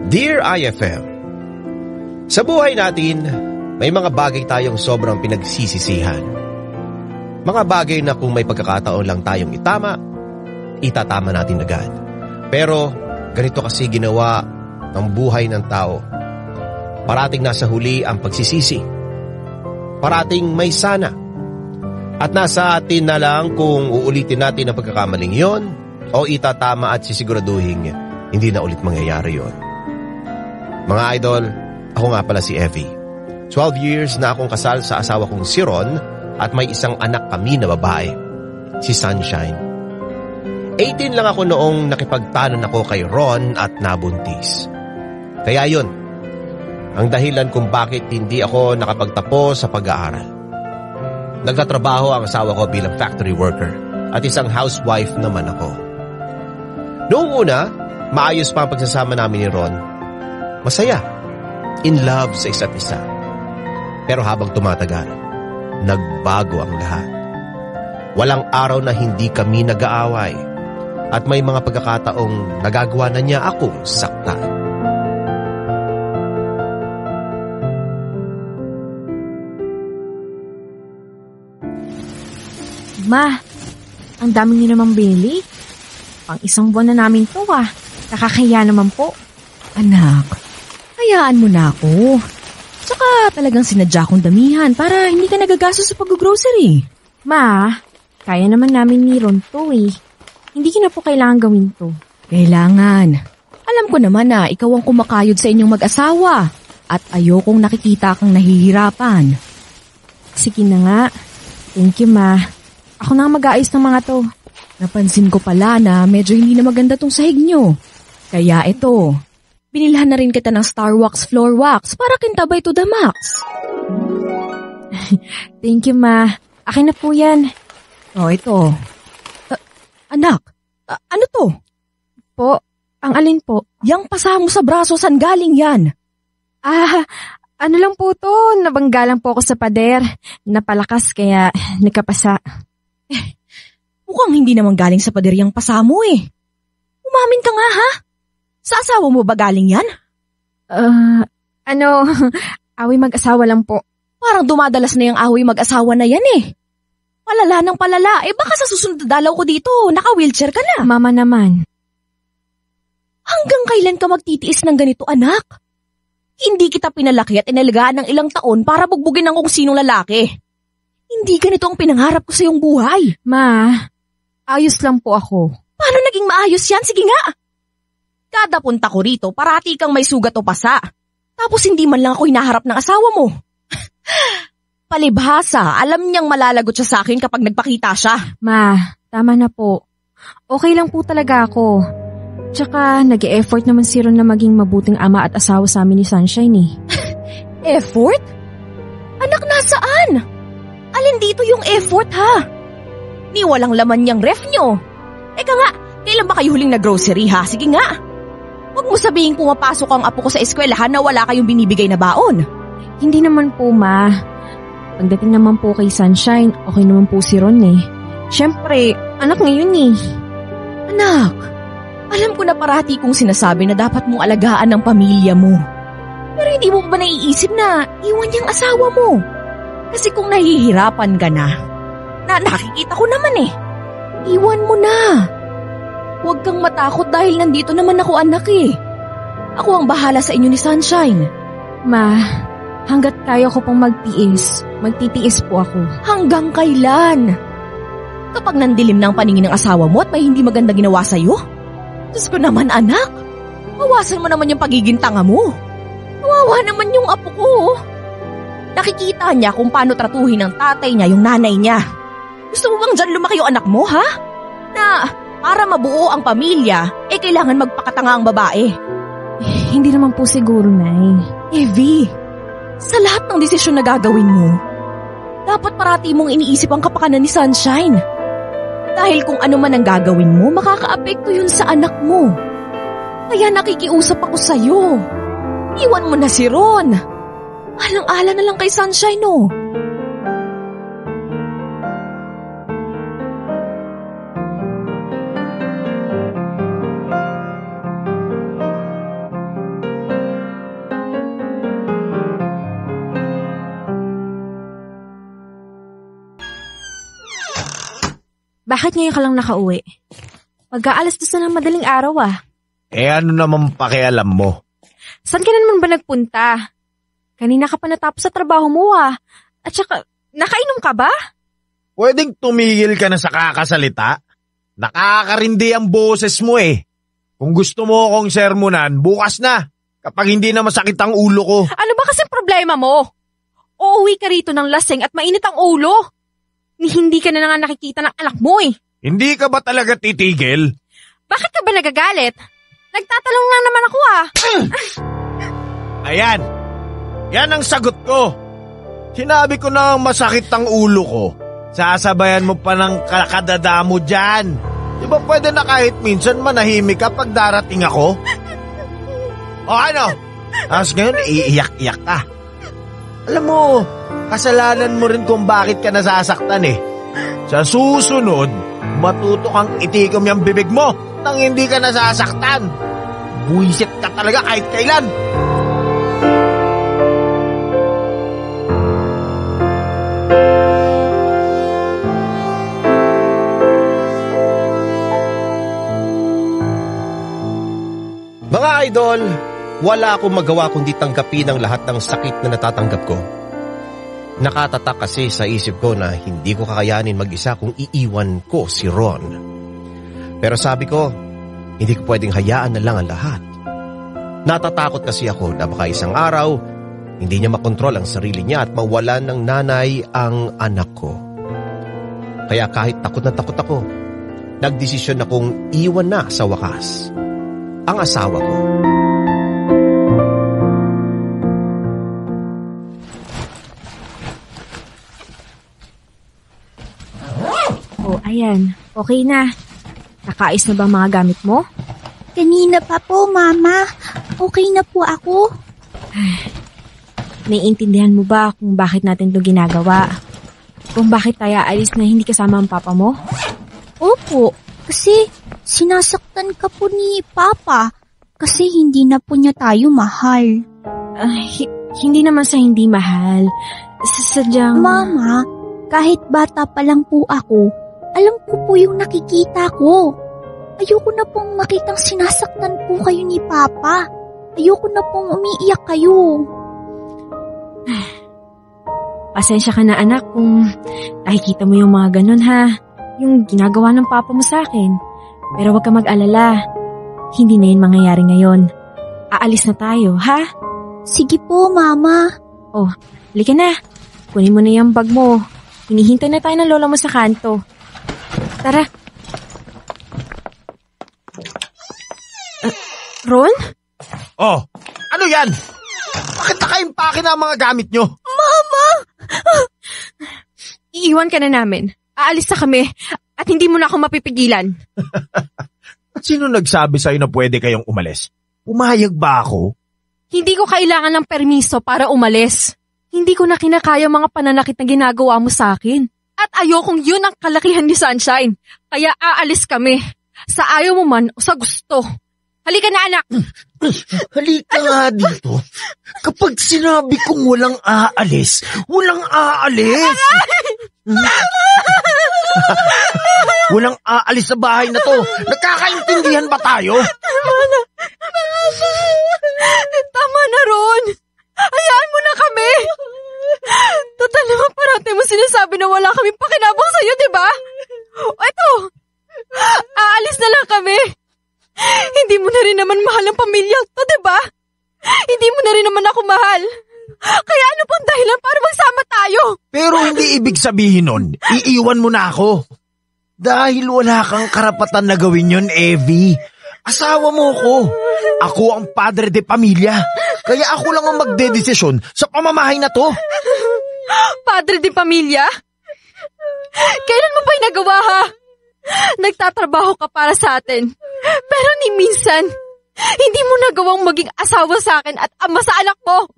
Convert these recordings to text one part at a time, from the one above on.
Dear IFM, sa buhay natin, may mga bagay tayong sobrang pinagsisisihan. Mga bagay na kung may pagkakataon lang tayong itatama natin agad. Pero ganito kasi ginawa ng buhay ng tao. Parating nasa huli ang pagsisisi. Parating may sana. At nasa atin na lang kung uulitin natin ang pagkakamaling yon o itatama at sisiguraduhin hindi na ulit mangyayari yon. Mga idol, ako nga pala si Evie. 12 years na akong kasal sa asawa kong si Ron at may isang anak kami na babae, si Sunshine. 18 lang ako noong nakipagtanan ako kay Ron at nabuntis. Kaya yun, ang dahilan kung bakit hindi ako nakapagtapos sa pag-aaral. Nagtatrabaho ang asawa ko bilang factory worker at isang housewife naman ako. Noong una, maayos pa ang pagsasama namin ni Ron. Masaya, in love sa isa't isa. Pero habang tumatagal, nagbago ang lahat. Walang araw na hindi kami nag-aaway at may mga pagkakataong nagagawa na niya akong saktan. Ma, ang dami niyo namang binili. Pang isang buwan na namin to Nakakahiya naman po. Anak, hayaan mo na ako. Tsaka talagang sinadya kong damihan para hindi ka nagagastos sa pag-grocery. Ma, kaya naman namin ni Ron to Hindi ko na po kailangan gawin to. Kailangan. Alam ko naman na ikaw ang kumakayod sa inyong mag-asawa at ayokong nakikita kang nahihirapan. Sige na nga. Thank you, Ma. Ako na ang mag-aayos ng mga to. Napansin ko pala na medyo hindi na maganda tong sahig nyo. Kaya ito, binilhan na rin kita ng Star Wax Floor Wax para kintabay to the max. Thank you, Ma. Akin na po yan. Oh, ito. Anak, ano to? Po, ang alin po? Yang pasa mo sa braso, saan galing yan? Ano lang po to, nabangga lang po ako sa pader. Napalakas kaya nagkapasa. Mukhang hindi naman galing sa pader yung pasa mo Umamin ka nga ha? Sa asawa mo ba galing yan? Away mag-asawa lang po. Parang dumadalas na yung away mag-asawa na yan Palala ng palala, baka sa susunod na dalaw ko dito, naka-wheelchair ka na. Mama naman. Hanggang kailan ka magtitiis ng ganito, anak? Hindi kita pinalaki at inalagaan ng ilang taon para bugbugin ng kung sinong lalaki. Hindi ganito ang pinangarap ko sa iyong buhay. Ma, ayos lang po ako. Paano naging maayos yan? Sige nga. Kada punta ko rito, parati kang may sugat o pasa. Tapos hindi man lang ako hinaharap ng asawa mo. Palibhasa, alam niyang malalagot siya sa akin kapag nagpakita siya. Ma, tama na po. Okay lang po talaga ako. Tsaka nag-e-effort naman si Ron na maging mabuting ama at asawa sa amin ni Sunshine Effort? Anak, nasaan? Alin dito yung effort ha? Ni walang laman niyang ref nyo. Eka nga, kailan ba kayo huling nag-grocery ha? Sige nga. Huwag mo sabihin pumapasok ang apo ko sa eskwelahan na wala kayong binibigay na baon. Hindi naman po, Ma. Pagdating naman po kay Sunshine, okay naman po si Ron Siyempre, anak ngayon Anak, alam ko na parati kong sinasabi na dapat mong alagaan ang pamilya mo. Pero hindi mo ba naiisip na iwan niyang asawa mo? Kasi kung nahihirapan ka na nakikita ko naman iwan mo na. Huwag kang matakot dahil nandito naman ako anak Ako ang bahala sa inyo ni Sunshine. Ma, hanggat kaya ko pong magtitiis po ako. Hanggang kailan? Kapag nandilim na ang paningin ng asawa mo at may hindi maganda ginawa sa'yo? Diyos ko naman anak, bawasan mo naman yung pagiging tanga mo. Kawawa naman yung apo ko. Nakikita niya kung paano tratuhin ng tatay niya yung nanay niya. Gusto mo bang dyan lumaki yung anak mo, ha? Na para mabuo ang pamilya, kailangan magpakatanga ang babae. Hindi naman po siguro, Nay. Evie, sa lahat ng desisyon na gagawin mo, dapat parati mong iniisip ang kapakanan ni Sunshine. Dahil kung ano man ang gagawin mo, makakaapekto yun sa anak mo. Kaya nakikiusap ako sa'yo. Iwan mo na si Ron. Alang-ala na lang kay Sunshine, Bakit ngayon ka lang nakauwi? Pagka-alas 2 na ng madaling araw Ano naman pakialam mo? Saan ka na naman ba nagpunta? Kanina ka pa natapos sa trabaho mo At saka, nakainom ka ba? Pwedeng tumigil ka na sa kakasalita? Nakakarindi ang boses mo Kung gusto mo akong sermonan, bukas na. Kapag hindi na masakit ang ulo ko. Ano ba kasing problema mo? Uuwi ka rito ng lasing at mainit ang ulo. Hindi ka na nga nakikita ng anak mo Hindi ka ba talaga titigil? Bakit ka ba nagagalit? Nagtatanong lang naman ako Ayan. Yan ang sagot ko. Sinabi ko na masakit ang ulo ko. Sasabayan mo pa ng kakadada mo dyan. Di ba pwede na kahit minsan manahimik ka pag darating ako? O ano? Tapos ngayon, iiyak-iyak ka. Alam mo, kasalanan mo rin kung bakit ka nasasaktan Sa susunod, matuto kang itikom yung bibig mo nang hindi ka nasasaktan. Buwisit ka talaga kahit kailan. Mga idol, wala akong magawa kundi tanggapin ang lahat ng sakit na natatanggap ko. Nakatatak kasi sa isip ko na hindi ko kakayanin mag-isa kung iiwan ko si Ron. Pero sabi ko, hindi ko pwedeng hayaan na lang ang lahat. Natatakot kasi ako na baka isang araw, hindi niya makontrol ang sarili niya at mawalan ng nanay ang anak ko. Kaya kahit takot na takot ako, nagdesisyon akong iwan na sa wakas ang asawa ko. Ayan. Okay na. Nakaayos na ba ang mga gamit mo? Kanina pa po, Mama. Okay na po ako. Naiintindihan mo ba kung bakit natin ito ginagawa? Kung bakit tayo aalis na hindi kasama ang papa mo? Opo, kasi sinasaktan ka po ni Papa. Kasi hindi na po niya tayo mahal. Hindi naman sa hindi mahal. Sadyang... Mama, kahit bata pa lang po ako, alam ko po yung nakikita ko. Ayoko na pong makitang sinasaktan po kayo ni Papa. Ayoko na pong umiiyak kayo. Pasensya ka na anak kung nakikita mo yung mga ganun yung ginagawa ng papa mo sa akin. Pero huwag ka mag-alala. Hindi na yun mangyayari ngayon. Aalis na tayo, ha? Sige po, Mama. Oh, halika na. Kunin mo na yung bag mo. Hinihintay na tayo ng lola mo sa kanto. Tara. Ron? Oh, ano yan? Bakit nakaimpake na ang mga gamit nyo? Mama! Iiwan ka na namin. Aalis na kami at hindi mo na ako mapipigilan. At sino nagsabi sa'yo na pwede kayong umalis? Pumayag ba ako? Hindi ko kailangan ng permiso para umalis. Hindi ko na kinakaya mga pananakit na ginagawa mo sa akin. At ayokong yun ang kalakihan ni Sunshine. Kaya aalis kami. Sa ayaw mo man o sa gusto. Halika na, anak! Halika nga dito. Kapag sinabi kong walang aalis, walang aalis! Walang aalis sa bahay na to. Nagkakaintindihan ba tayo? Tama na, Ron. Hayaan mo na kami. Total naman parati mo sinasabi na wala kaming pakinabang sa'yo, diba? O eto, aalis na lang kami. Hindi mo na rin naman mahal ang pamilya to, diba? Hindi mo na rin naman ako mahal. Kaya ano pong dahilan para magsama tayo? Pero hindi ibig sabihin nun, iiwan mo na ako. Dahil wala kang karapatan na gawin yun, Evie. Asawa mo ko. Ako ang padre de pamilya. Kaya ako lang ang magdedesisyon sa pamamahay na to. Padre de pamilya? Kailan mo pa nagawa, ha? Nagtatrabaho ka para sa atin. Pero ni minsan, hindi mo nagawang maging asawa sa akin at ama sa anak mo.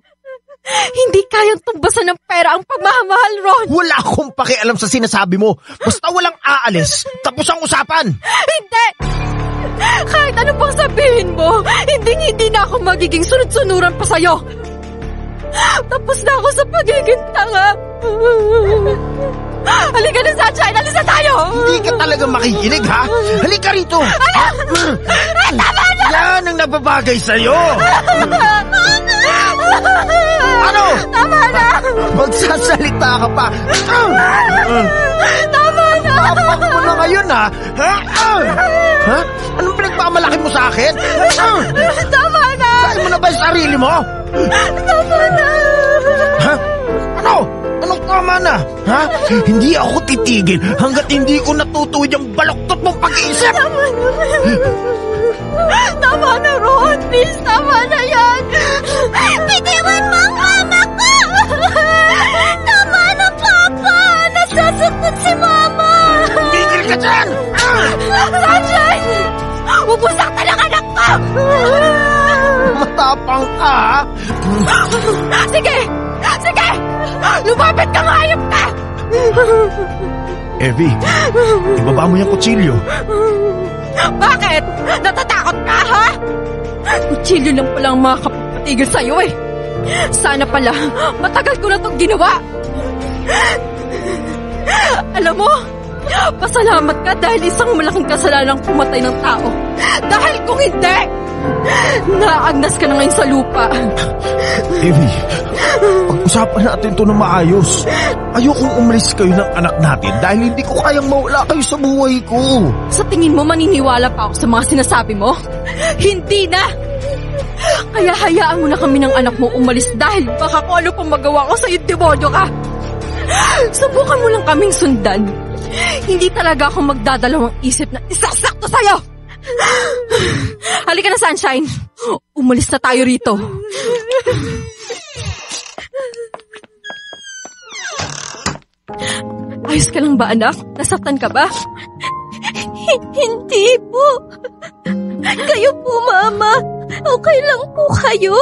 Hindi kayang tumbasan ng pera ang pagmamahal, Ron. Wala akong pakialam sa sinasabi mo. Basta walang aalis. Tapos ang usapan. Hindi! Kahit ano pang sabihin mo, hindi na ako magiging sunod-sunuran pa sa'yo. Tapos na ako sa pagiging tanga. Halika na, Sunshine! Alis na tayo! Hindi ka talaga makikinig, ha? Halika rito! Tama na! Yan ang nababagay sa'yo! Ano? Tama na! Magsasalita ka pa! Tama na! Tapang mo na ngayon, ha? Ha? Anong pinagmamalaki mo sa akin? Tama na! Saan mo na ba yung sarili mo? Tama na! Ha? Ano? Anong tama na? Ha? Hindi ako titigil hanggat hindi ko natutuwid yung baloktot mong pag-iisip! Tama na, Ron! Please, tama na yan! Bitiwan mo ang mama ko! Tama na, Papa! Nasasaktan si Mama! Tigil ka dyan! Sunshine! Ubusak na lang anak ko! Matapang ka, ha? Sige! Sige! Lumapit kang hayop ka! Evie, ibaba mo yung kutsilyo. Bakit? Natatakot ka, ha? Kutsilyo lang pala ang makakapagpatigil sa'yo eh. Sana pala, matagal ko na itong ginawa. Alam mo, pasalamat ka dahil isang malaking kasalanang pumatay ng tao. Dahil kung hindi, naagnas ka na ngayon sa lupa. Evie, pag-usapan natin ito ng maayos. Ayokong umalis kayo ng anak natin dahil hindi ko kayang mawala kayo sa buhay ko. Sa tingin mo maniniwala pa ako sa mga sinasabi mo? Hindi na! Kaya hayaan mo na kami ng anak mo umalis dahil baka kung ano pang magawa ko sa'yo, demonyo ka! Subukan mo lang kaming sundan. Hindi talaga ako magdadalawang isip na isasakto sa'yo! Halika na, Sunshine! Umalis na tayo rito. Ayos ka lang ba, anak? Nasaktan ka ba? Hindi po. Kayo po, Mama. Okay lang po kayo.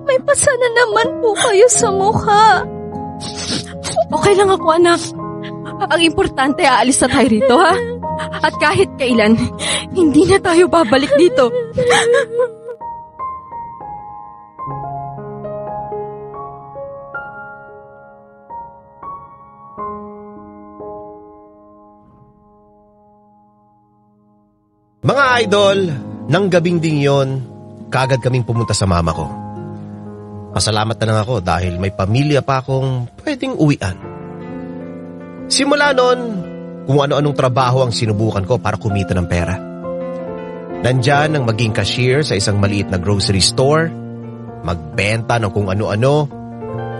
May pasana naman po kayo sa mukha. Okay lang ako, anak. Ang importante, aalis na tayo rito, ha? At kahit kailan, hindi na tayo babalik dito. Mga idol, nang gabing ding yon, kaagad kaming pumunta sa mama ko. Pasalamat na lang ako dahil may pamilya pa akong pwedeng uwian. Simula noon, kung ano-anong trabaho ang sinubukan ko para kumita ng pera. Nandyan ang maging cashier sa isang maliit na grocery store, magbenta ng kung ano-ano,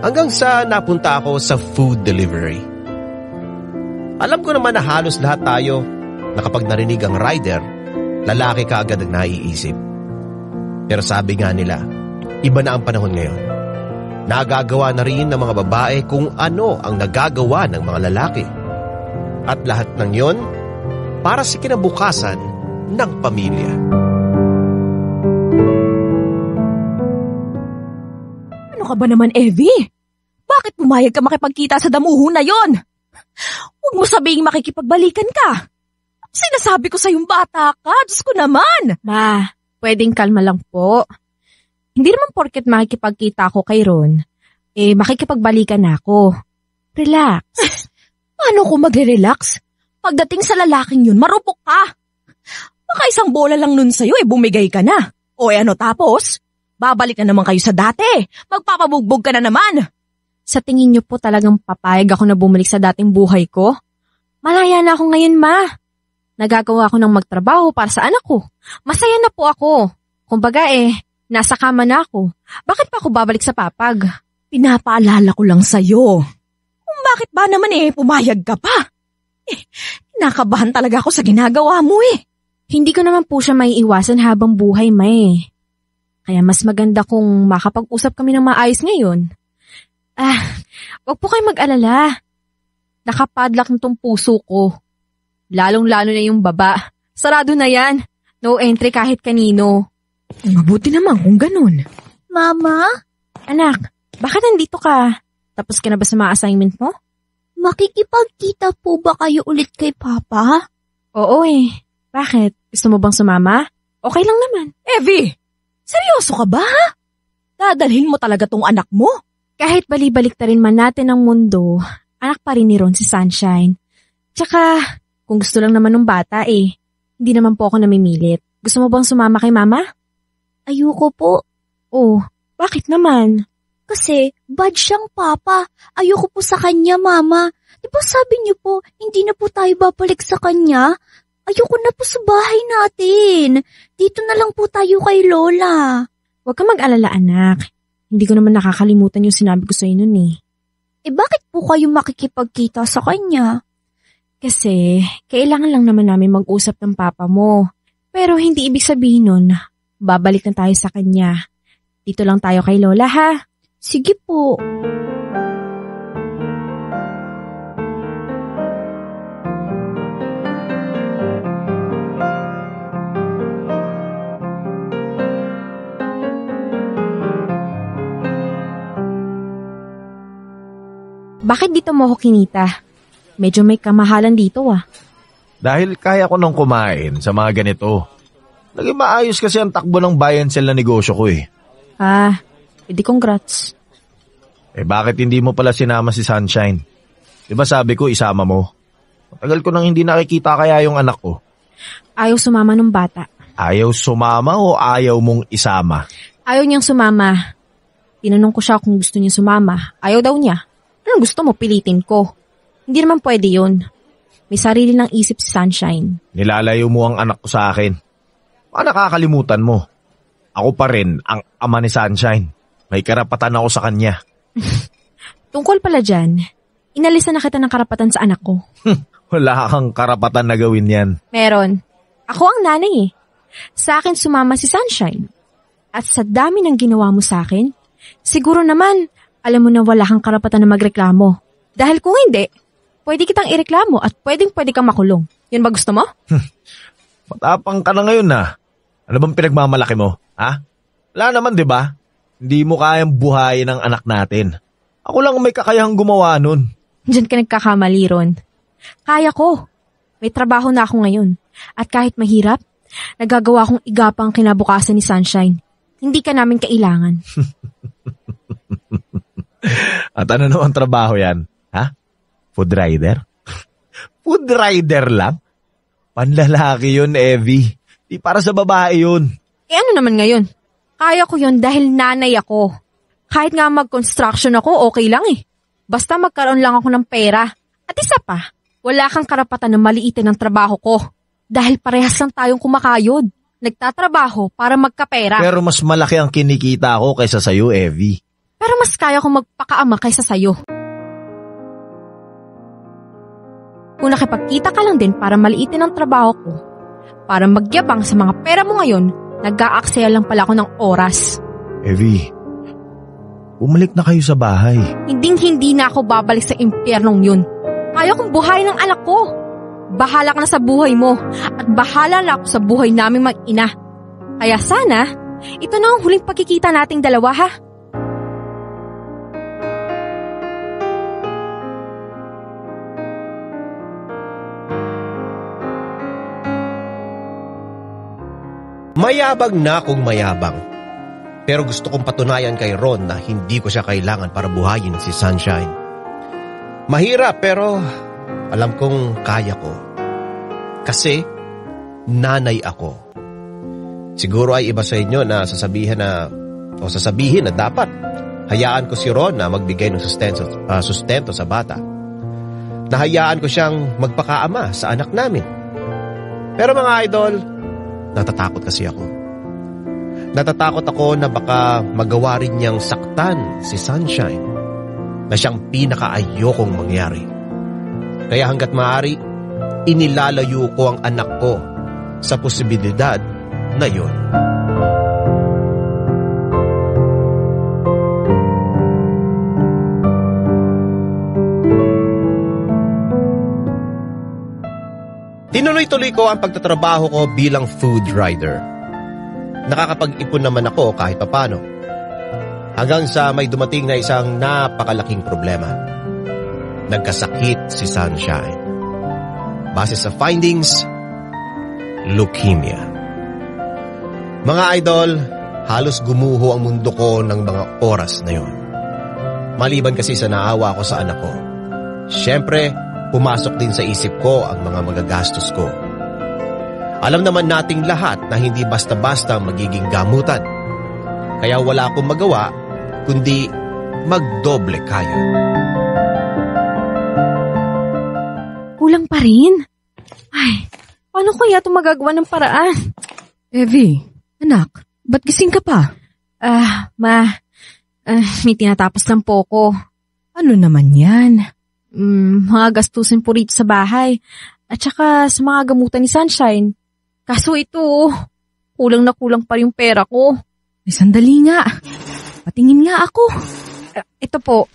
hanggang sa napunta ako sa food delivery. Alam ko naman na halos lahat tayo na kapag narinig ang rider, lalaki ka agad ang naiisip. Pero sabi nga nila, iba na ang panahon ngayon. Nagagawa na rin ng mga babae kung ano ang nagagawa ng mga lalaki. At lahat ng yon para sa kinabukasan ng pamilya. Ano ka ba naman, Evie? Bakit pumayag ka makipagkita sa damuho na yon? Huwag mo sabihing makikipagbalikan ka. Sinasabi ko sa yung bata ka, Diyos ko naman. Ma, pwedeng kalma lang po. Hindi naman porket makikipagkita ako kay Ron, makikipagbalikan na ako. Relax. Paano ko magre-relax? Pagdating sa lalaking yun, marupok ka. Baka isang bola lang nun sa'yo, bumigay ka na. O ano tapos? Babalik na naman kayo sa dati. Magpapabugbog ka na naman. Sa tingin niyo po talagang papayag ako na bumalik sa dating buhay ko? Malaya na ako ngayon, Ma. Nagagawa ko ng magtrabaho para sa anak ko. Masaya na po ako. Kumbaga nasa kama na ako. Bakit pa ako babalik sa papag? Pinapaalala ko lang sa'yo. Kung bakit ba naman pumayag ka pa? Nakabahan talaga ako sa ginagawa mo Hindi ko naman po siya maiiwasan habang buhay, Ma. Kaya mas maganda kung makapag-usap kami ng maayos ngayon. Wag po kayo mag-alala. Nakapadlock na tong puso ko. Lalong-lalo na yung baba. Sarado na yan. No entry kahit kanino. Mabuti naman kung ganun. Mama? Anak, bakit nandito ka? Tapos ka na ba sa mga assignment mo? Makikipagkita po ba kayo ulit kay Papa? Oo Bakit? Gusto mo bang sumama? Okay lang naman. Evie, seryoso ka ba? Dadalhin mo talaga tong anak mo? Kahit balibalik na rin man natin ang mundo, anak pa rin ni Ron si Sunshine. Tsaka, kung gusto lang naman ng bata hindi naman po ako namimilit. Gusto mo bang sumama kay mama? Ayoko po. Oh, bakit naman? Kasi bad siyang papa. Ayoko po sa kanya, mama. Di ba sabi niyo po, hindi na po tayo babalik sa kanya? Ayoko na po sa bahay natin. Dito na lang po tayo kay Lola. Huwag ka mag-alala, anak. Hindi ko naman nakakalimutan yung sinabi ko sa'yo nun Bakit po kayo makikipagkita sa kanya? Kasi, kailangan lang naman namin mag-usap ng papa mo. Pero hindi ibig sabihin nun, babalik na tayo sa kanya. Dito lang tayo kay Lola, ha? Sige po. Bakit dito mo ako kinita? Medyo may kamahalan dito Dahil kaya ko nang kumain sa mga ganito. Naging maayos kasi ang takbo ng buy and sell na negosyo ko Edi congrats. Bakit hindi mo pala sinama si Sunshine? Diba sabi ko isama mo? Matagal ko nang hindi nakikita kaya yung anak ko. Ayaw sumama ng bata. Ayaw sumama o ayaw mong isama? Ayaw niyang sumama. Tinanong ko siya kung gusto niya sumama. Ayaw daw niya. Anong gusto mo, pilitin ko? Hindi naman pwede yun. May sarili ng isip si Sunshine. Nilalayo mo ang anak ko sa akin. Baka nakakalimutan mo. Ako pa rin ang ama ni Sunshine. May karapatan ako sa kanya. Tungkol pala dyan, inalisan na kita ng karapatan sa anak ko. Wala kang karapatan na gawin yan. Meron. Ako ang nanay Sa akin sumama si Sunshine. At sa dami ng ginawa mo sa akin, siguro naman, alam mo na wala kang karapatan na magreklamo. Dahil kung hindi, pwede kitang ireklamo at pwede kang makulong. Yun ba gusto mo? Matapang ka na ngayon Ano bang pinagmamalaki mo? Wala naman, di ba? Hindi mo kayang buhayin ang anak natin. Ako lang may kakayahang gumawa nun. Diyan ka nagkakamali, Ron. Kaya ko. May trabaho na ako ngayon. At kahit mahirap, nagagawa kong igapang kinabukasan ni Sunshine. Hindi ka namin kailangan. At ano naman trabaho yan? Food rider? Food rider lang? Panlalaki yun, Evie. Di para sa babae yun. Ano naman ngayon? Kaya ko yun dahil nanay ako. Kahit nga mag-construction ako, okay lang Basta magkaroon lang ako ng pera. At isa pa, wala kang karapatan na maliitin ang trabaho ko. Dahil parehas lang tayong kumakayod. Nagtatrabaho para magkapera. Pero mas malaki ang kinikita ko kaysa sayo, Evie. Pero mas kaya kong magpakaama kaysa sayo. Kung nakipagkita ka lang din para maliitin ang trabaho ko, para magyabang sa mga pera mo ngayon, nag-aaksaya lang pala ako ng oras. Evie, bumalik na kayo sa bahay. Hindi na ako babalik sa impyernong yun. Kaya kong buhayin ng anak ko. Bahala ka na sa buhay mo at bahala na ako sa buhay naming mag-ina. Kaya sana, ito na ang huling pagkikita nating dalawa Mayabang na akong mayabang. Pero gusto kong patunayan kay Ron na hindi ko siya kailangan para buhayin si Sunshine. Mahirap pero alam kong kaya ko. Kasi nanay ako. Siguro ay iba sa inyo na sasabihin na dapat hayaan ko si Ron na magbigay ng sustento sa bata. Nahayaan ko siyang magpakaama sa anak namin. Pero mga idol, natatakot kasi ako. Natatakot ako na baka magawa rin niyang saktan si Sunshine na siyang pinakaayokong mangyari. Kaya hanggat maaari, inilalayo ko ang anak ko sa posibilidad na yun. Tinuloy-tuloy ko ang pagtatrabaho ko bilang food rider. Nakakapag-ipon naman ako kahit papano. Hanggang sa may dumating na isang napakalaking problema. Nagkasakit si Sunshine. Base sa findings, leukemia. Mga idol, halos gumuho ang mundo ko ng mga oras na yon. Maliban kasi sa naawa ko sa anak ko. Siyempre, pumasok din sa isip ko ang mga magagastos ko. Alam naman nating lahat na hindi basta-basta magiging gamutan. Kaya wala akong magawa kundi magdoble kayod. Kulang pa rin? Ay, paano kaya ito magagawa ng paraan? Evie, anak, ba't gising ka pa? May tinatapos lang po ko. Ano naman yan? Mga gastusin po rito sa bahay. At saka sa mga gamutan ni Sunshine. Kaso ito, kulang na kulang pa rin yung pera ko. May sandali nga. Patingin nga ako. Ito po.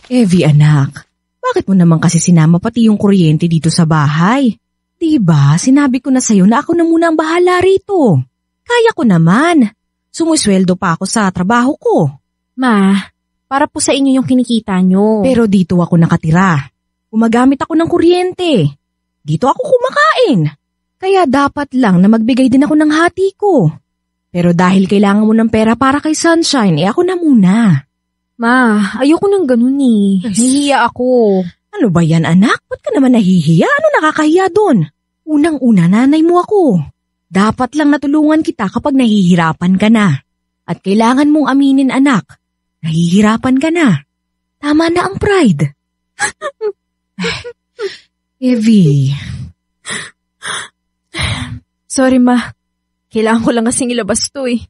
Evie, anak, bakit mo naman kasi sinama pati yung kuryente dito sa bahay? Diba, sinabi ko na sa'yo na ako na muna ang bahala rito. Kaya ko naman. Sumusweldo pa ako sa trabaho ko. Ma, para po sa inyo yung kinikita nyo. Pero dito ako nakatira. Gumagamit ako ng kuryente. Dito ako kumakain. Kaya dapat lang na magbigay din ako ng hati ko. Pero dahil kailangan mo ng pera para kay Sunshine, ako na muna. Ma, ayoko nang ganun eh. Nahihiya ako. Ano ba yan, anak? Ba't ka naman nahihiya? Ano nakakahiya doon? Unang-una, nanay mo ako. Dapat lang natulungan kita kapag nahihirapan ka na. At kailangan mong aminin, anak. Nahihirapan ka na. Tama na ang pride. Evie. Sorry, ma. Kailangan ko lang kasing ilabas to eh.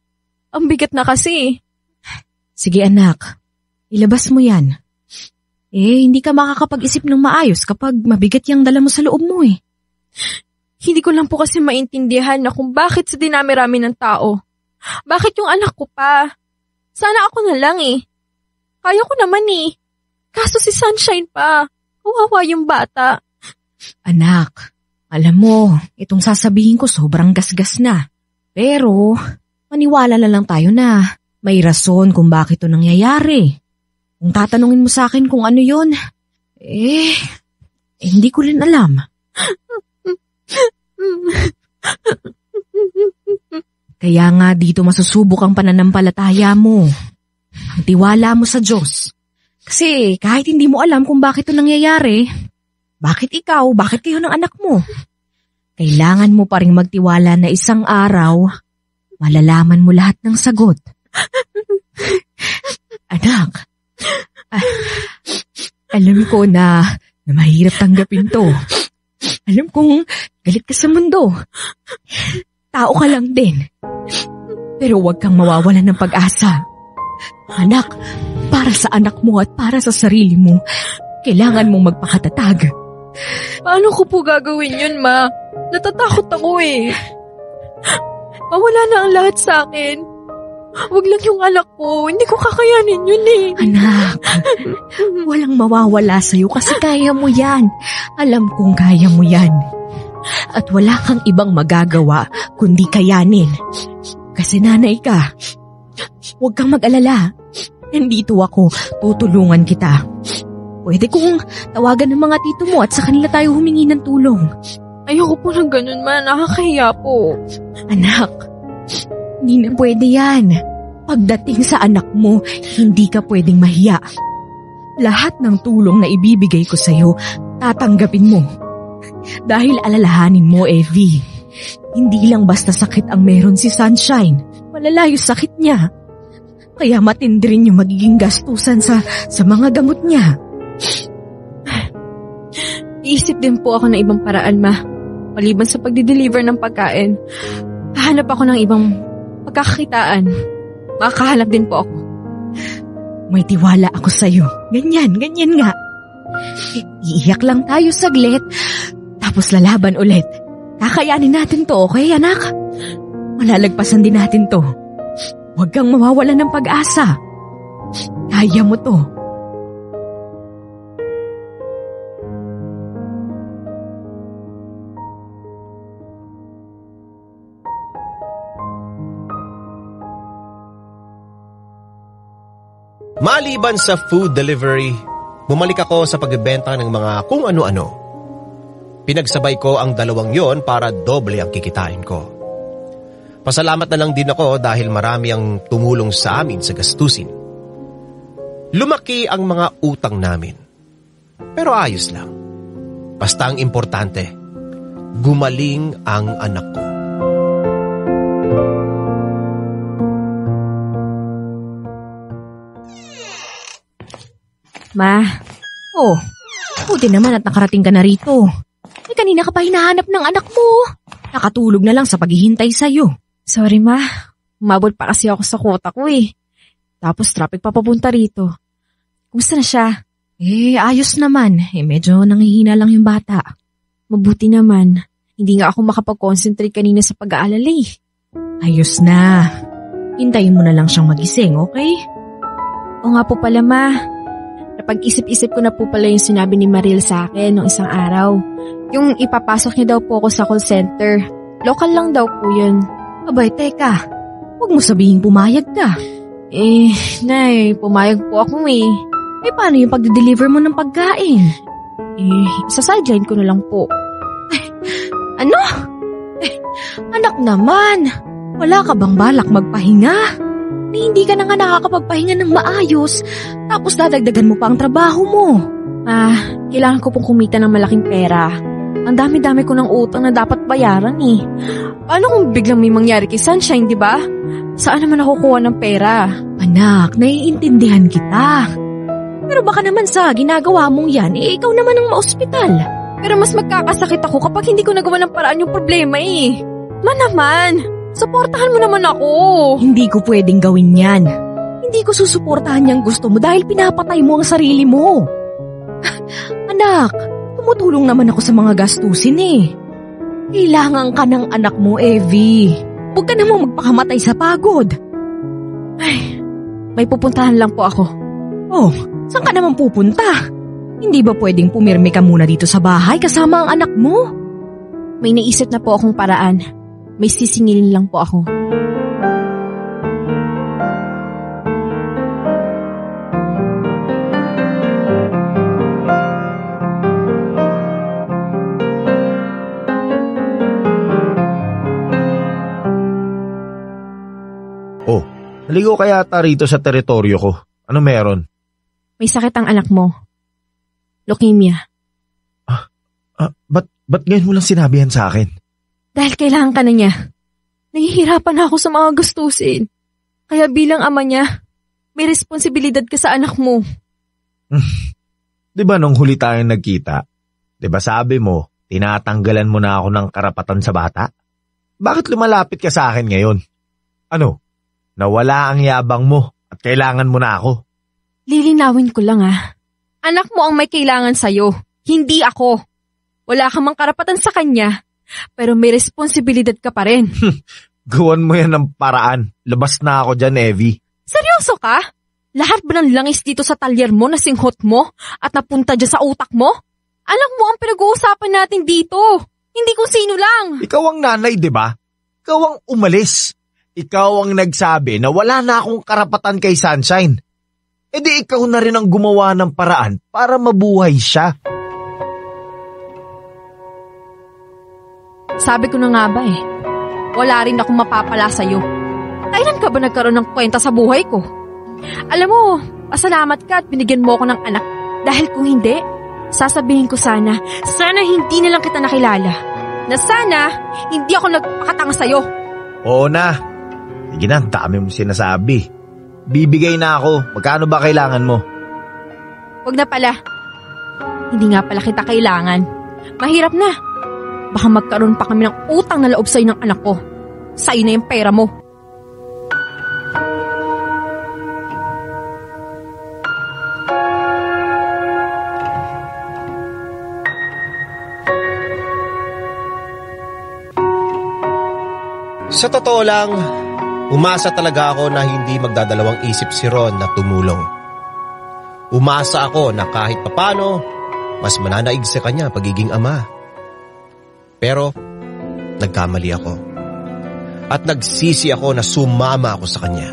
Ang bigat na kasi. Sige, anak. Ilabas mo yan. Hindi ka makakapag-isip ng maayos kapag mabigat yung dala mo sa loob mo eh. Hindi ko lang po kasi maintindihan na kung bakit sa dinami-rami ng tao. Bakit yung anak ko pa? Sana ako na lang eh. Kaya ko naman eh. Kaso si Sunshine pa. Kawawa yung bata. Anak, alam mo, itong sasabihin ko sobrang gasgas na. Pero, maniwala na lang tayo na may rason kung bakit ito nangyayari. Kung tatanungin mo sa akin kung ano yun, hindi ko rin alam. Kaya nga dito masusubok ang pananampalataya mo. Ang tiwala mo sa Diyos. Kasi kahit hindi mo alam kung bakit ito nangyayari, bakit ikaw, bakit kayo ng anak mo, kailangan mo pa rin magtiwala na isang araw, malalaman mo lahat ng sagot. Anak, alam ko na mahirap tanggapin to. Alam kong galit ka sa mundo. Tao ka lang din. Pero huwag kang mawawalan ng pag-asa. Anak, para sa anak mo at para sa sarili mo, kailangan mong magpakatatag. Paano ko po gagawin yun, ma? Natatakot ako eh. Mawala na ang lahat sa akin. Huwag lang yung anak ko. Hindi ko kakayanin yun eh. Anak, walang mawawala sa'yo kasi kaya mo yan. Alam kong kaya mo yan. At wala kang ibang magagawa kundi kayanin. Kasi nanay ka. Huwag kang mag-alala. Nandito ako. Tutulungan kita. Pwede kong tawagan ng mga tito mo at sa kanila tayo humingi ng tulong. Ayoko po ng ganun, ma. Nakakahiya po. Anak, hindi na pwede yan. Pagdating sa anak mo, hindi ka pwedeng mahiya. Lahat ng tulong na ibibigay ko sa'yo, tatanggapin mo. Dahil alalahanin mo, Evie, hindi lang basta sakit ang meron si Sunshine. Malala yung sakit niya. Kaya matindi rin yung magiging gastusan sa mga gamot niya. Iisip din po ako ng ibang paraan, ma. Maliban sa pagdi-deliver ng pagkain, hahanap ako ng ibang pagkakakitaan. Makahanap din po ako. May tiwala ako sa'yo. Ganyan nga. Iiyak lang tayo saglit, tapos lalaban ulit. Kakayanin natin to, okay, anak? Malalagpasan din natin to. Huwag kang mawawala ng pag-asa. Kaya mo to. Maliban sa food delivery, bumalik ako sa pagbebenta ng mga kung ano-ano. Pinagsabay ko ang dalawang yon para doble ang kikitain ko. Pasalamat na lang din ako dahil marami ang tumulong sa amin sa gastusin. Lumaki ang mga utang namin. Pero ayos lang. Basta ang importante, gumaling ang anak ko. Ma, buti naman at nakarating ka na rito. Kanina ka pa hinahanap ng anak mo. Nakatulog na lang sa paghihintay sa'yo. Sorry ma, umabot pa kasi ako sa kota ko eh. Tapos traffic pa papunta rito. Kumusta na siya? Ayos naman. Medyo nanghihina lang yung bata. Mabuti naman. Hindi nga ako makapag-concentrate kanina sa pag-aalala eh. Ayos na. Hintayin mo na lang siyang magising, okay? O nga po pala ma, napag-isip-isip ko na po pala yung sinabi ni Mariel sa akin noong isang araw. Yung ipapasok niya daw po ako sa call center. Local lang daw po yun. Abay, teka. Huwag mo sabihin pumayag ka. Nay, pumayag po ako eh. Paano yung pag-deliver mo ng pagkain? Isa-sideline ko na lang po. Ano? Anak naman, wala ka bang balak magpahinga? Hindi ka na nga nakakapagpahinga ng maayos, tapos dadagdagan mo pa ang trabaho mo. Kailangan ko pong kumita ng malaking pera. Ang dami-dami ko ng utang na dapat bayaran eh. Paano kung biglang may mangyari kay Sunshine, di ba? Saan naman ako kuha ng pera? Anak, naiintindihan kita. Pero baka naman sa ginagawa mong yan, ikaw naman ang maospital. Pero mas magkakasakit ako kapag hindi ko nagawa ng paraan yung problema eh. Naman, suportahan mo naman ako. Hindi ko pwedeng gawin yan. Hindi ko susuportahan yung gusto mo dahil pinapatay mo ang sarili mo. Anak, tumutulong naman ako sa mga gastusin eh. Kailangan ka ng anak mo, Evie. Huwag ka namang magpakamatay sa pagod. May pupuntahan lang po ako. Saan ka naman pupunta? Hindi ba pwedeng pumirmi ka muna dito sa bahay kasama ang anak mo? May naisip na po akong paraan. May sisingilin lang po ako. Naligo kaya ata rito sa teritoryo ko. Ano meron? May sakit ang anak mo. Leukemia. Ba't ngayon mo lang sinabi yan sa akin? Dahil kailangan ka na niya. Nahihirapan na ako sa mga gastusin. Kaya bilang ama niya, may responsibilidad ka sa anak mo. Di ba nung huli tayong nagkita? Di ba sabi mo, tinatanggalan mo na ako ng karapatan sa bata? Bakit lumalapit ka sa akin ngayon? Ano? Nawala ang yabang mo at kailangan mo na ako. Lilinawin ko lang Anak mo ang may kailangan sa'yo, hindi ako. Wala ka mang karapatan sa kanya, pero may responsibilidad ka pa rin. Gawan mo yan ng paraan. Labas na ako dyan, Evie. Seryoso ka? Lahat ba ng langis dito sa talyer mo na singhot mo at napunta dyan sa utak mo? Anak mo ang pinag-uusapan natin dito. Hindi kung sino lang. Ikaw ang nanay, di ba? Ikaw ang umalis. Ikaw ang nagsabi na wala na akong karapatan kay Sunshine. E di ikaw na rin ang gumawa ng paraan para mabuhay siya. Sabi ko na nga ba wala rin akong mapapala sa'yo. Kailan ka ba nagkaroon ng kwenta sa buhay ko? Alam mo, pasalamat ka at binigyan mo ako ng anak. Dahil kung hindi, sasabihin ko sana hindi na lang kita nakilala. Na sana, hindi ako nagpakatanga sa'yo. Oo na. Sige na, dami mo sinasabi. Bibigay na ako. Magkano ba kailangan mo? Huwag na pala. Hindi nga pala kita kailangan. Mahirap na. Baka magkaroon pa kami ng utang na loob sa'yo ng anak ko. Sa'yo na yung pera mo. Sa totoo lang, umasa talaga ako na hindi magdadalawang isip si Ron na tumulong. Umasa ako na kahit papano, mas mananaig sa kanya pagiging ama. Pero, nagkamali ako. At nagsisi ako na sumama ako sa kanya.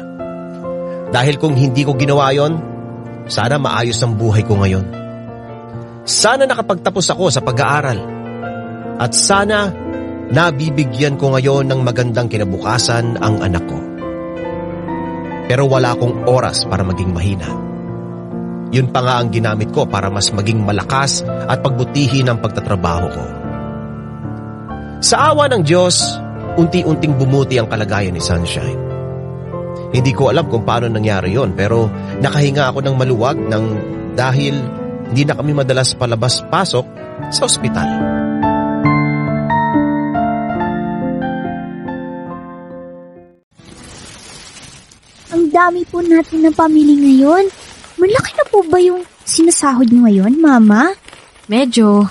Dahil kung hindi ko ginawa yon, sana maayos ang buhay ko ngayon. Sana nakapagtapos ako sa pag-aaral. At sana nabibigyan ko ngayon ng magandang kinabukasan ang anak ko. Pero wala akong oras para maging mahina. Yun pa nga ang ginamit ko para mas maging malakas at pagbutihin ang pagtatrabaho ko. Sa awa ng Diyos, unti-unting bumuti ang kalagayan ni Sunshine. Hindi ko alam kung paano nangyari yon, pero nakahinga ako ng maluwag dahil hindi na kami madalas palabas-pasok sa ospital. Ang dami po natin ng pamilya ngayon. Malaki na po ba yung sinasahod nyo ngayon, Mama? Medyo.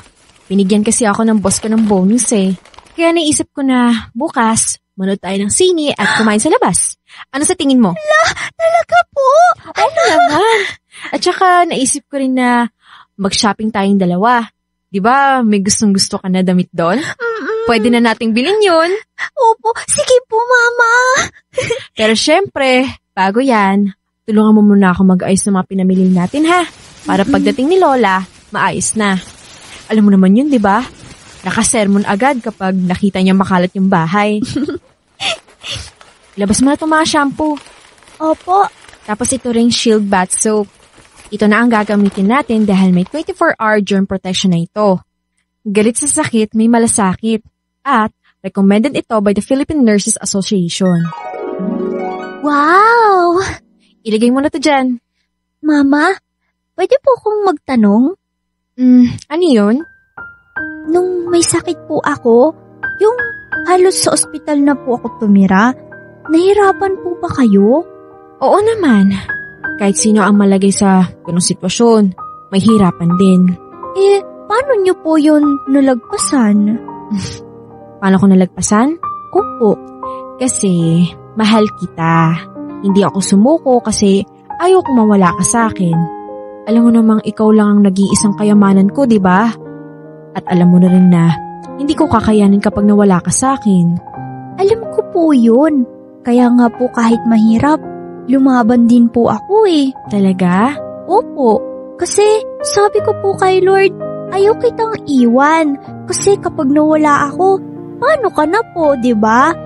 Binigyan kasi ako ng boss ko ng bonus eh. Kaya naisip ko na bukas, manood tayo ng sine at kumain sa labas. Ano sa tingin mo? Talaga po? Ano naman? At saka naisip ko rin na mag-shopping tayong dalawa. Di ba may gustong-gusto ka na damit doon? Pwede na nating bilhin yun. Opo, sige po, Mama. Pero syempre, bago yan, tulungan mo muna ako mag-ayos ng mga pinamili natin ha. Para pagdating ni Lola, maayos na. Alam mo naman yun, di ba? Nakasermon agad kapag nakita niya makalat yung bahay. Labas mo na itong mga shampoo. Opo. Tapos ito ring Shield Bath Soap. Ito na ang gagamitin natin dahil may 24-hour germ protection na ito. Galit sa sakit, may malasakit. At recommended ito by the Philippine Nurses Association. Wow! Ilagay mo na to dyan. Mama, pwede po akong magtanong? Ano yun? Nung may sakit po ako, yung halos sa ospital na po ako tumira, nahirapan po ba kayo? Oo naman. Kahit sino ang malagay sa ganung sitwasyon, may hirapan din. Paano niyo po yun nalagpasan? Paano ko nalagpasan? Opo. Kasi mahal kita. Hindi ako sumuko kasi ayaw kong mawala ka sa akin. Alam mo namang ikaw lang ang nag-iisang kayamanan ko, di ba? At alam mo na rin na hindi ko kakayanin kapag nawala ka sa akin. Alam ko po yun. Kaya nga po kahit mahirap, lumaban din po ako eh. Talaga? Opo. Kasi sabi ko po kay Lord, ayaw kitang iwan. Kasi kapag nawala ako, paano ka na po, di ba?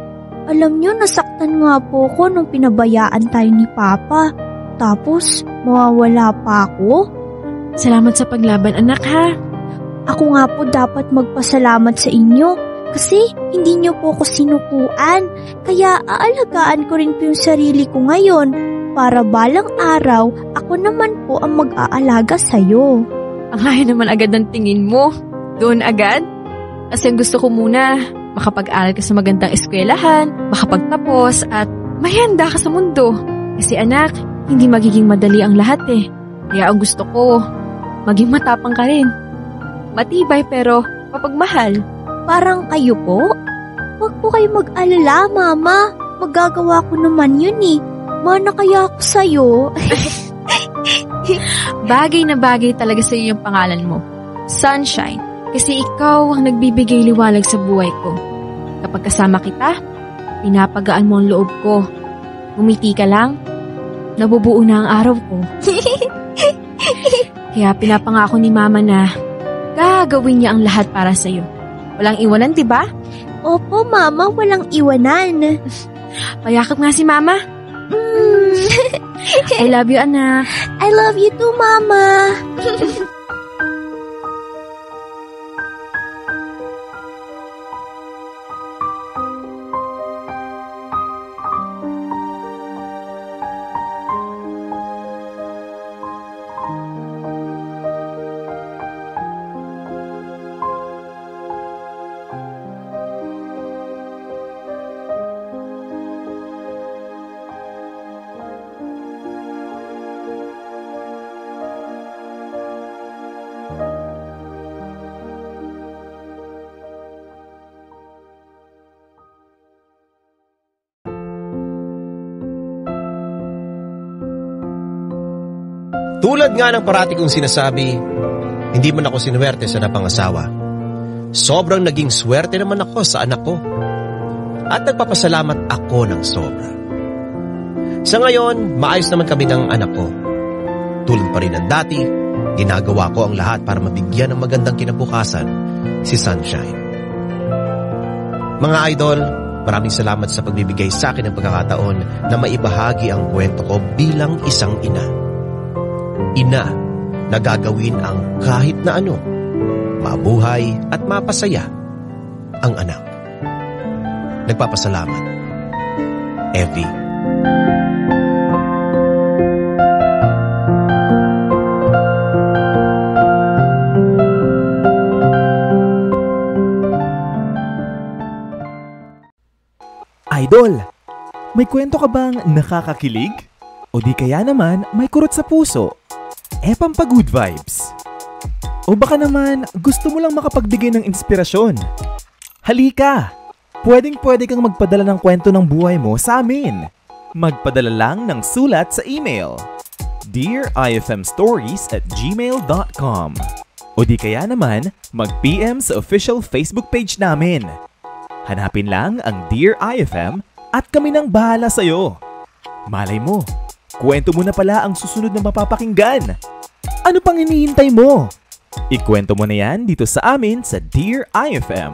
Alam niyo, nasaktan nga po ko nung pinabayaan tayo ni Papa. Tapos, mawawala pa ako. Salamat sa paglaban, anak ha. Ako nga po dapat magpasalamat sa inyo kasi hindi niyo po ako sinukuan. Kaya aalagaan ko rin po yung sarili ko ngayon para balang araw ako naman po ang mag-aalaga sa'yo. Ang layo naman agad ng tingin mo. Doon agad? Kasi ang gusto ko muna, makapag-aral ka sa magandang eskwelahan, makapagtapos at mahanda ka sa mundo. Kasi anak, hindi magiging madali ang lahat eh. Kaya ang gusto ko, maging matapang ka rin. Matibay pero mapagmahal. Parang kayo po? Huwag po kayo mag-alala, Mama. Magagawa ko naman yun eh. Mana kaya ako sa'yo? Bagay na bagay talaga sa'yo yung pangalan mo. Sunshine. Kasi ikaw ang nagbibigay liwanag sa buhay ko. Kapag kasama kita, pinapagaan mo ang loob ko. Umiti ka lang, nabubuo na ang araw ko. Kaya pinapangako ni Mama na gagawin niya ang lahat para sa'yo. Walang iwanan, diba? Opo, Mama, walang iwanan. Payakap nga si Mama. I love you, anak. I love you too, Mama. Tulad nga ng parati kong sinasabi, hindi man ako sinuwerte sa napangasawa. Sobrang naging swerte naman ako sa anak ko. At nagpapasalamat ako ng sobra. Sa ngayon, maayos naman kami ng anak ko. Tulad pa rin ng dati, ginagawa ko ang lahat para mabigyan ng magandang kinabukasan si Sunshine. Mga idol, maraming salamat sa pagbibigay sa akin ng pagkakataon na maibahagi ang kwento ko bilang isang ina. Ina na gagawin ang kahit na ano, mabuhay at mapasaya ang anak. Nagpapasalamat, Evie. Idol, may kwento ka bang nakakakilig? O di kaya naman may kurot sa puso? Pampa-good vibes. O baka naman gusto mo lang makapagbigay ng inspirasyon? Halika! Pwedeng-pwede kang magpadala ng kwento ng buhay mo sa amin. Magpadala lang ng sulat sa email dearifmstories@gmail.com o di kaya naman mag-PM sa official Facebook page namin. Hanapin lang ang Dear IFM at kami nang bahala sa'yo. Malay mo, kwento mo na pala ang susunod na mapapakinggan. Ano pang hinihintay mo? Ikwento mo na yan dito sa amin sa Dear IFM,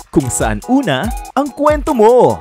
kung saan una ang kwento mo.